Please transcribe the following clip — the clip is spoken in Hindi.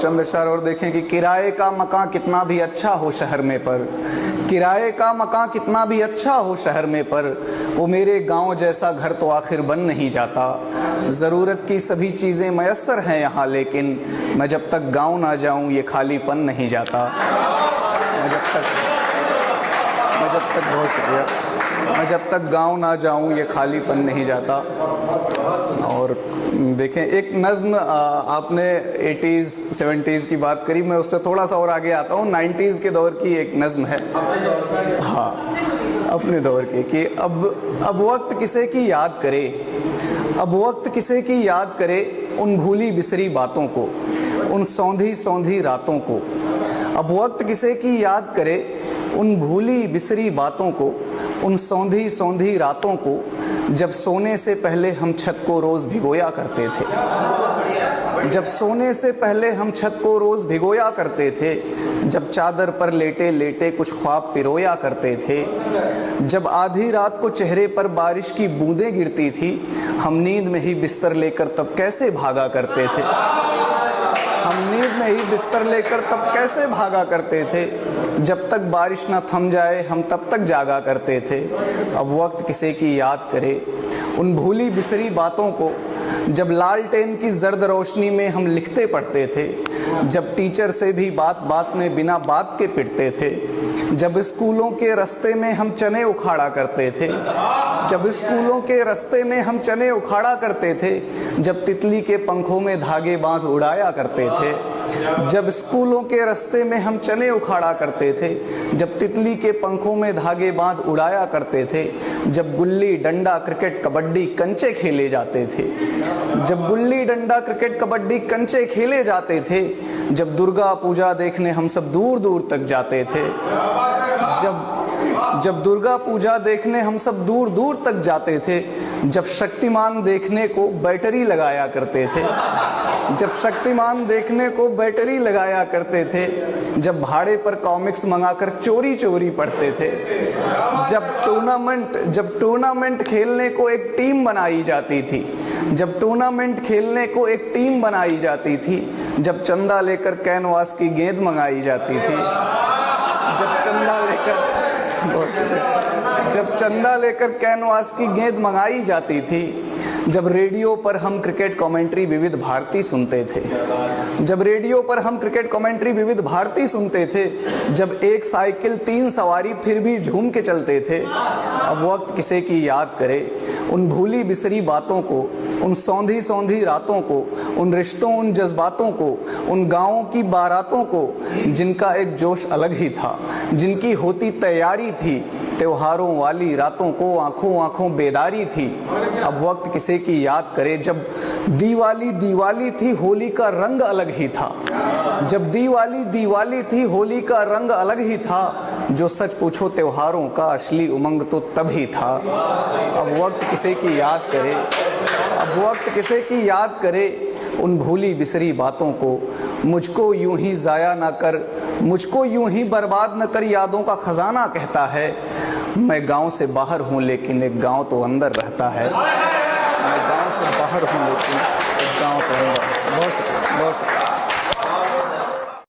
चंद अशआर और देखें कि किराए का मकान कितना भी अच्छा हो शहर में पर, किराए का मकान कितना भी अच्छा हो शहर में पर, वो मेरे गांव जैसा घर तो आखिर बन नहीं जाता। ज़रूरत की सभी चीज़ें मयस्सर हैं यहाँ, लेकिन मैं जब तक गांव ना जाऊँ ये खालीपन नहीं जाता। बहुत शुक्रिया। मैं जब तक गांव ना जाऊं ये खालीपन नहीं जाता। और देखें एक नज़्म, आपने 80s 70s की बात करी, मैं उससे थोड़ा सा और आगे आता हूँ। 90s के दौर की एक नज़्म है, हाँ अपने दौर की, कि अब वक्त किसे की याद करे, अब वक्त किसे की याद करे उन भूली बिसरी बातों को, उन सौंधी सौंधी रातों को। अब वक्त किसे की याद करे उन भूली बिसरी बातों को, उन सौंधी सौंधी रातों को, जब सोने से पहले हम छत को रोज़ भिगोया करते थे, जब सोने से पहले हम छत को रोज़ भिगोया करते थे, जब चादर पर लेटे लेटे कुछ ख्वाब पिरोया करते थे, जब आधी रात को चेहरे पर बारिश की बूंदें गिरती थी, हम नींद में ही बिस्तर लेकर तब कैसे भागा करते थे, हम नींद में ही बिस्तर लेकर तब कैसे भागा करते थे, जब तक बारिश ना थम जाए हम तब तक जागा करते थे। अब वक्त किसे की याद करे उन भूली बिसरी बातों को, जब लालटेन की जर्द रोशनी में हम लिखते पढ़ते थे, जब टीचर से भी बात बात में बिना बात के पिटते थे, जब स्कूलों के रास्ते में हम चने उखाड़ा करते थे, जब स्कूलों के रास्ते में हम चने उखाड़ा करते थे, जब तितली के पंखों में धागे बांध उड़ाया करते थे, जब स्कूलों के रास्ते में हम चने उखाड़ा करते थे, जब तितली के पंखों में धागे बांध उड़ाया करते थे, जब गुल्ली डंडा क्रिकेट कबड्डी कंचे खेले जाते थे, जब गुल्ली डंडा क्रिकेट कबड्डी कंचे खेले जाते थे, जब दुर्गा पूजा देखने हम सब दूर दूर तक जाते थे, जब दुर्गा पूजा देखने हम सब दूर दूर तक जाते थे, जब शक्तिमान देखने को बैटरी लगाया करते थे, जब शक्तिमान देखने को बैटरी लगाया करते थे, जब भाड़े पर कॉमिक्स मंगाकर चोरी चोरी पढ़ते थे, जब टूर्नामेंट खेलने को एक टीम बनाई जाती थी, जब टूर्नामेंट खेलने को एक टीम बनाई जाती थी, जब चंदा लेकर कैनवास की गेंद मंगाई जाती थी, जब चंदा लेकर कैनवास की गेंद मंगाई जाती थी, जब रेडियो पर हम क्रिकेट कमेंट्री विविध भारती सुनते थे, जब रेडियो पर हम क्रिकेट कमेंट्री विविध भारती सुनते थे, जब एक साइकिल 3 सवारी फिर भी झूम के चलते थे। अब वक्त किसे की याद करे उन भूली बिसरी बातों को, उन सौंधी सौंधी रातों को, उन रिश्तों उन जज्बातों को, उन गाँवों की बारातों को, जिनका एक जोश अलग ही था, जिनकी होती तैयारी थी, त्योहारों वाली रातों को आंखों आंखों बेदारी थी। अब वक्त किसे की याद करे जब दीवाली दीवाली थी होली का रंग अलग ही था, जब दीवाली दीवाली थी होली का रंग अलग ही था, जो सच पूछो त्योहारों का असली उमंग तो तब ही था। अब वक्त किसे की याद करे, अब वक्त किसे की याद करे उन भूली बिसरी बातों को, मुझको यूं ही ज़ाया ना कर, मुझको यूं ही बर्बाद न कर, यादों का ख़जाना कहता है। मैं गांव से बाहर हूं लेकिन एक गांव तो अंदर रहता है, मैं गांव से बाहर हूं लेकिन एक गांव तो अंदर। बहुत शुक्रिया, बहुत शुक्रिया।